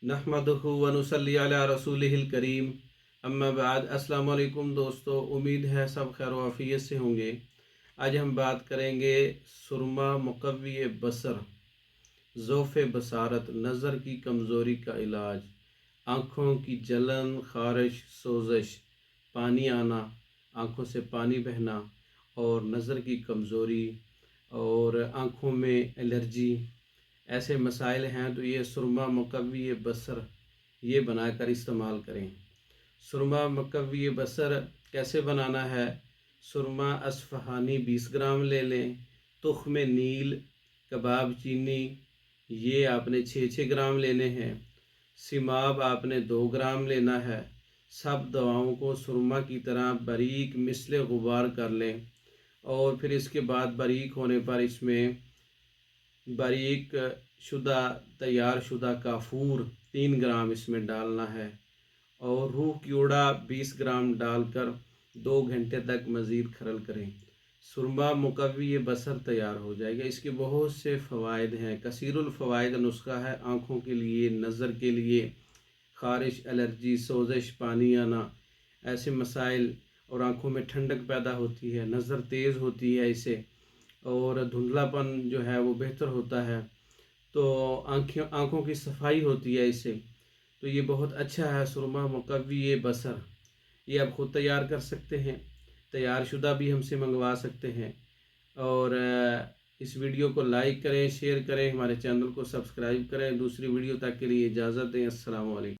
नहमदुहु व नुसल्ली अला रसूलिहिल करीम अम्मा बाद। अस्सलाम वालेकुम दोस्तों, उम्मीद है सब खैर आफियत से होंगे। आज हम बात करेंगे सुरमा मुकव्वी बसर, ज़ौफ़ बसारत, नज़र की कमज़ोरी का इलाज, आँखों की जलन, ख़ारिश, सोज़श, पानी आना, आँखों से पानी बहना और नज़र की कमज़ोरी और आँखों में एलर्जी, ऐसे मसाइल हैं तो ये सुरमा मुकव्वी बसर ये बनाकर इस्तेमाल करें। सुरमा मुकव्वी बसर कैसे बनाना है? सुरमा असफ़हानी 20 ग्राम ले लें। तुख़्म नील, कबाब चीनी ये आपने 6-6 ग्राम लेने हैं। सिमाब आपने 2 ग्राम लेना है। सब दवाओं को सुरमा की तरह बारीक मिसल गुबार कर लें और फिर इसके बाद बारीक होने पर इसमें बारीक शुदा तैयार शुदा काफूर 3 ग्राम इसमें डालना है और रूह कीड़ा 20 ग्राम डालकर 2 घंटे तक मज़ीद खरल करें। सुरमा मुकव्वी बसर तैयार हो जाएगा। इसके बहुत से फ़वाइद हैं, कसीरुल फ़वाइद नुस्खा है आँखों के लिए, नज़र के लिए, ख़ारिश, एलर्जी, सोज़श, पानी आना, ऐसे मसाइल और आँखों में ठंडक पैदा होती है, नज़र तेज़ होती है इससे और धुंधलापन जो है वो बेहतर होता है, तो आँखों की सफाई होती है इससे। तो ये बहुत अच्छा है सुरमा मुकव्वी बसर। ये आप ख़ुद तैयार कर सकते हैं, तैयार शुदा भी हमसे मंगवा सकते हैं। और इस वीडियो को लाइक करें, शेयर करें, हमारे चैनल को सब्सक्राइब करें। दूसरी वीडियो तक के लिए इजाज़त दें। अस्सलाम वालेकुम।